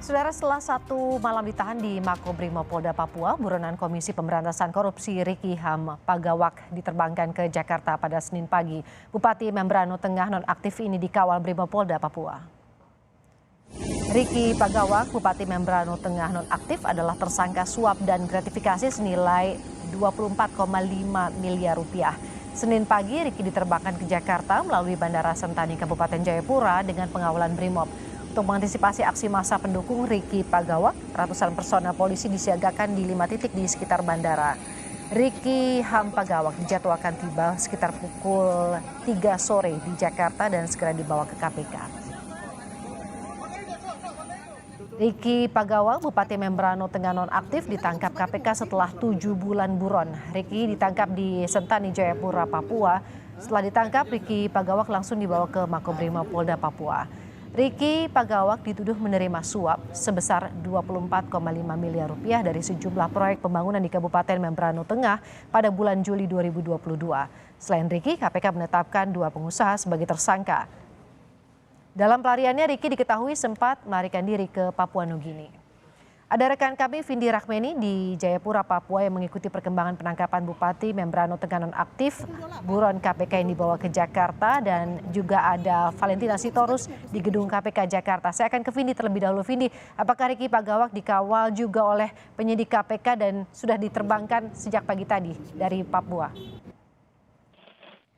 Saudara, setelah satu malam ditahan di Makobrimob Polda Papua, buronan Komisi Pemberantasan Korupsi Riki Ham Pagawak diterbangkan ke Jakarta pada Senin pagi. Bupati Membrano Tengah nonaktif ini dikawal Brimopolda Papua. Riki Pagawak, Bupati Membrano Tengah nonaktif adalah tersangka suap dan gratifikasi senilai 24,5 miliar rupiah. Senin pagi, Riki diterbangkan ke Jakarta melalui Bandara Sentani Kabupaten Jayapura dengan pengawalan Brimob. Untuk mengantisipasi aksi massa pendukung Riki Pagawak, ratusan personel polisi disiagakan di 5 titik di sekitar bandara. Riki Ham Pagawak dijadwalkan tiba sekitar pukul 3 sore di Jakarta dan segera dibawa ke KPK. Riki Pagawak, Bupati Membrano Tengah nonaktif, ditangkap KPK setelah 7 bulan buron. Riki ditangkap di Sentani, Jayapura, Papua. Setelah ditangkap, Riki Pagawak langsung dibawa ke Makobrimob Polda Papua. Riki Pagawak dituduh menerima suap sebesar 24,5 miliar rupiah dari sejumlah proyek pembangunan di Kabupaten Membrano Tengah pada bulan Juli 2022. Selain Riki, KPK menetapkan 2 pengusaha sebagai tersangka. Dalam pelariannya, Riki diketahui sempat melarikan diri ke Papua Nugini. Ada rekan kami Vindi Rahmeni di Jayapura, Papua yang mengikuti perkembangan penangkapan Bupati Membrano Tengah nonaktif, buron KPK yang dibawa ke Jakarta, dan juga ada Valentina Sitorus di gedung KPK Jakarta. Saya akan ke Vindi terlebih dahulu. Vindi, apakah Riki Pagawak dikawal juga oleh penyidik KPK dan sudah diterbangkan sejak pagi tadi dari Papua?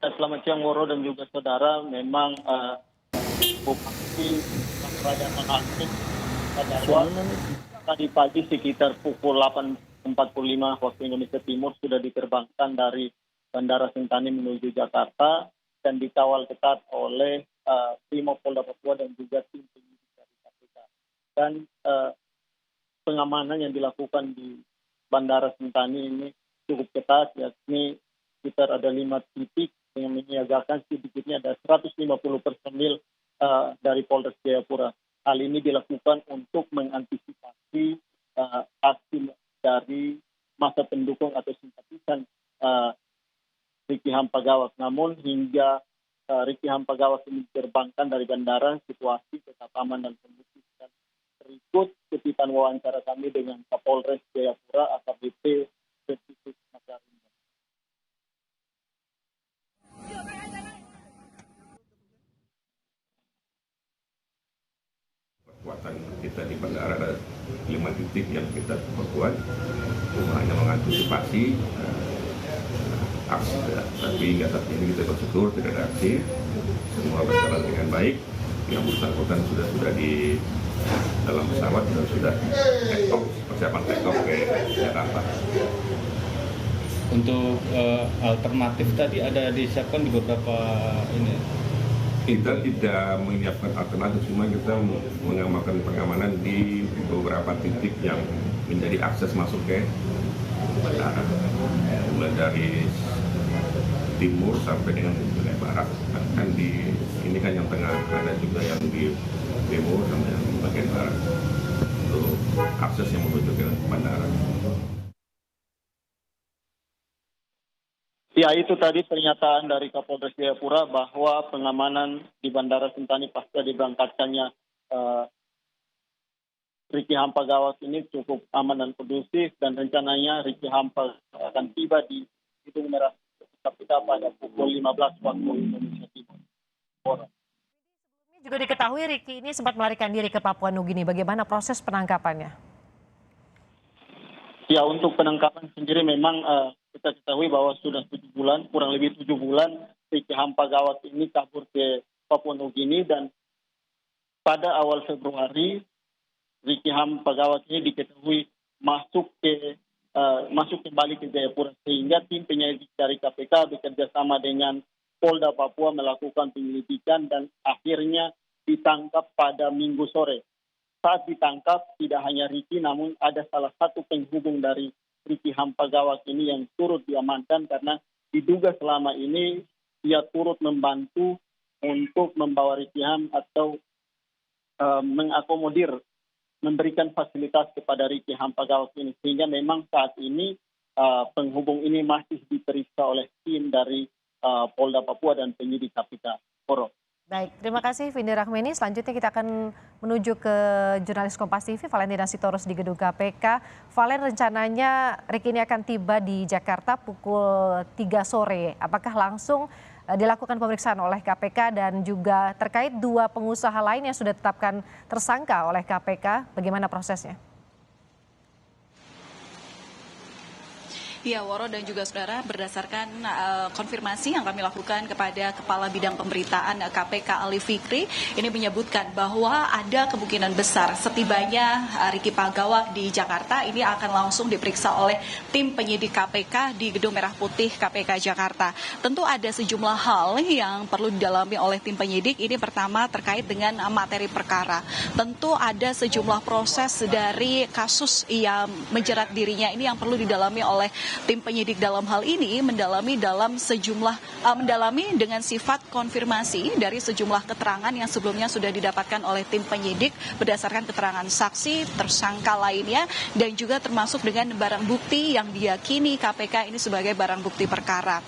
Selamat siang Woro dan juga saudara. Memang Bupati Raja nonaktif pada tadi pagi sekitar pukul 8.45 waktu Indonesia Timur sudah diterbangkan dari Bandara Sentani menuju Jakarta dan dikawal ketat oleh Brimob Polda Papua dan juga tim penyidik dari KPK. Dan pengamanan yang dilakukan di Bandara Sentani ini cukup ketat, yakni sekitar ada 5 titik yang menyiagakan sedikitnya ada 150 personil dari Polres Jayapura. Hal ini dilakukan untuk mengantisipasi aksi dari massa pendukung atau simpatisan Riki Ham Pagawak. Namun hingga Riki Ham Pagawak ini diterbangkan dari bandara, situasi tetap aman dan kondusif. Dan berikut kutipan wawancara kami dengan Kapolres Jayapura AKBP Retikus Makarim. Kekuatan kita di bandara ada 5 titik yang kita perkuat, hanya mengantisipasi aksi, tapi hingga saat ini kita bersyukur tidak ada aksi, semua berjalan dengan baik. Yang bersangkutan sudah di dalam pesawat dan sudah take off, persiapan take off ke Jakarta. Untuk alternatif tadi ada disiapkan di beberapa ini. Kita tidak menyiapkan alternatif, cuma kita mengamalkan pengamanan di beberapa titik yang menjadi akses masuk ke bandara, mulai dari timur sampai dengan wilayah barat. Kan ini kan yang tengah, ada juga yang di timur sampai yang di bagian barat untuk akses yang menuju ke bandara. Ya, itu tadi pernyataan dari Kapolres Jayapura bahwa pengamanan di Bandara Sentani pasca diberangkatkannya Riki Ham Pagawak ini cukup aman dan kondusif, dan rencananya Riki Ham akan tiba di Gedung Merah KPK pada pukul 15 waktu Indonesia Timur. Ini juga diketahui Riki ini sempat melarikan diri ke Papua Nugini. Bagaimana proses penangkapannya? Ya, untuk penangkapan sendiri memang kita ketahui bahwa sudah 7 bulan, kurang lebih 7 bulan, Riki Ham Pagawak ini kabur ke Papua Nugini, dan pada awal Februari, Riki Ham Pagawak ini diketahui masuk kembali ke Jayapura, sehingga tim penyelidik dari KPK bekerja sama dengan Polda Papua melakukan penyelidikan dan akhirnya ditangkap pada Minggu sore. Saat ditangkap, tidak hanya Riki, namun ada salah satu penghubung dari Riki Ham Pagawak ini yang turut diamankan karena diduga selama ini ia turut membantu untuk membawa Riki Ham atau mengakomodir, memberikan fasilitas kepada Riki Ham Pagawak ini. Sehingga memang saat ini penghubung ini masih diperiksa oleh tim dari Polda Papua dan penyidik KPK. Baik, terima kasih Vindi Rahmeni. Selanjutnya kita akan menuju ke jurnalis Kompas TV, Valentina Sitorus di gedung KPK. Valen, rencananya Ricky ini akan tiba di Jakarta pukul 3 sore. Apakah langsung dilakukan pemeriksaan oleh KPK dan juga terkait 2 pengusaha lain yang sudah ditetapkan tersangka oleh KPK, bagaimana prosesnya? Ya, Woro dan juga saudara, berdasarkan konfirmasi yang kami lakukan kepada Kepala Bidang Pemberitaan KPK Ali Fikri, ini menyebutkan bahwa ada kemungkinan besar setibanya Ricky Pagawak di Jakarta ini akan langsung diperiksa oleh tim penyidik KPK di Gedung Merah Putih KPK Jakarta. Tentu ada sejumlah hal yang perlu didalami oleh tim penyidik. Ini pertama terkait dengan materi perkara. Tentu ada sejumlah proses dari kasus yang menjerat dirinya ini yang perlu didalami oleh tim penyidik dalam hal ini, mendalami dengan sifat konfirmasi dari sejumlah keterangan yang sebelumnya sudah didapatkan oleh tim penyidik berdasarkan keterangan saksi, tersangka lainnya, dan juga termasuk dengan barang bukti yang diyakini KPK ini sebagai barang bukti perkara.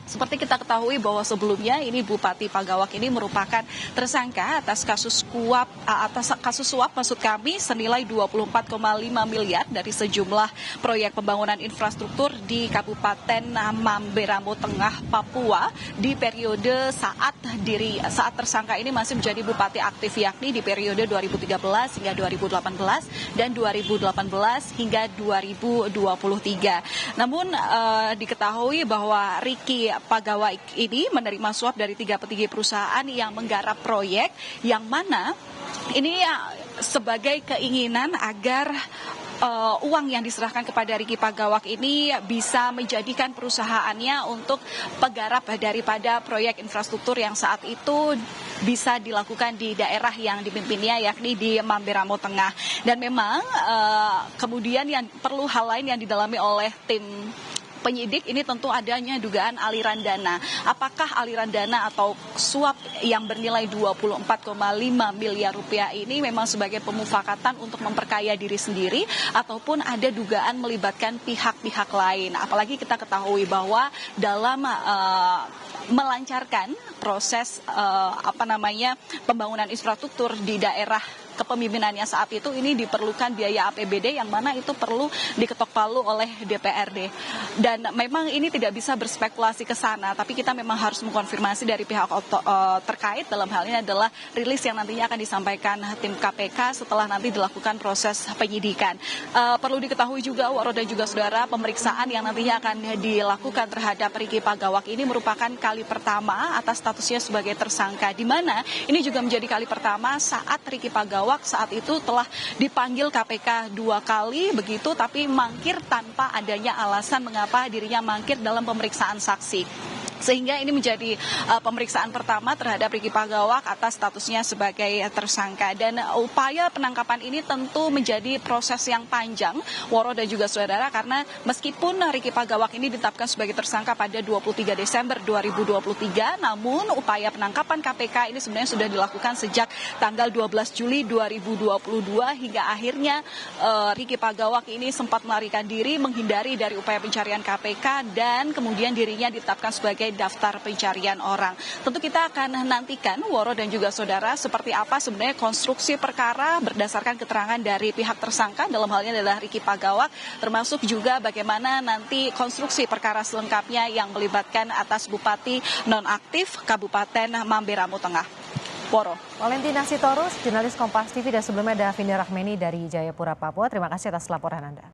Seperti kita ketahui bahwa sebelumnya ini Bupati Pagawak ini merupakan tersangka atas kasus suap maksud kami senilai 24,5 miliar dari sejumlah proyek pembangunan infrastruktur di Kabupaten Mamberamo Tengah, Papua di periode saat tersangka ini masih menjadi bupati aktif, yakni di periode 2013 hingga 2018 dan 2018 hingga 2023. Namun diketahui bahwa Ricky Pagawak ini menerima suap dari 3 petinggi perusahaan yang menggarap proyek yang mana ini sebagai keinginan agar uang yang diserahkan kepada Ricky Pagawak ini bisa menjadikan perusahaannya untuk penggarap daripada proyek infrastruktur yang saat itu bisa dilakukan di daerah yang dipimpinnya, yakni di Mamberamo Tengah. Dan memang kemudian yang perlu hal lain yang didalami oleh tim penyidik ini tentu adanya dugaan aliran dana. Apakah aliran dana atau suap yang bernilai 24,5 miliar rupiah ini memang sebagai pemufakatan untuk memperkaya diri sendiri ataupun ada dugaan melibatkan pihak-pihak lain. Apalagi kita ketahui bahwa dalam melancarkan proses pembangunan infrastruktur di daerah kepemimpinannya saat itu ini diperlukan biaya APBD yang mana itu perlu diketok palu oleh DPRD. Dan memang ini tidak bisa berspekulasi ke sana, tapi kita memang harus mengkonfirmasi dari pihak terkait. Dalam hal ini adalah rilis yang nantinya akan disampaikan tim KPK setelah nanti dilakukan proses penyidikan. Perlu diketahui juga, Waro dan juga saudara, pemeriksaan yang nantinya akan dilakukan terhadap Ricky Pagawak ini merupakan kali pertama atas statusnya sebagai tersangka, di mana ini juga menjadi kali pertama saat Ricky Pagawak saat itu telah dipanggil KPK 2 kali begitu, tapi mangkir tanpa adanya alasan mengapa dirinya mangkir dalam pemeriksaan saksi. Sehingga ini menjadi pemeriksaan pertama terhadap Ricky Pagawak atas statusnya sebagai tersangka. Dan upaya penangkapan ini tentu menjadi proses yang panjang, Woro dan juga saudara, karena meskipun Ricky Pagawak ini ditetapkan sebagai tersangka pada 23 Desember 2023, namun upaya penangkapan KPK ini sebenarnya sudah dilakukan sejak tanggal 12 Juli 2022 hingga akhirnya Ricky Pagawak ini sempat melarikan diri, menghindari dari upaya pencarian KPK dan kemudian dirinya ditetapkan sebagai daftar pencarian orang. Tentu kita akan nantikan, Woro dan juga saudara, seperti apa sebenarnya konstruksi perkara berdasarkan keterangan dari pihak tersangka, dalam hal ini adalah Ricky Pagawak, termasuk juga bagaimana nanti konstruksi perkara selengkapnya yang melibatkan atas Bupati nonaktif Kabupaten Mamberamo Tengah. Woro. Valentina Sitorus, jurnalis Kompas TV, dan sebelumnya ada Vindi Rahmeni dari Jayapura, Papua. Terima kasih atas laporan Anda.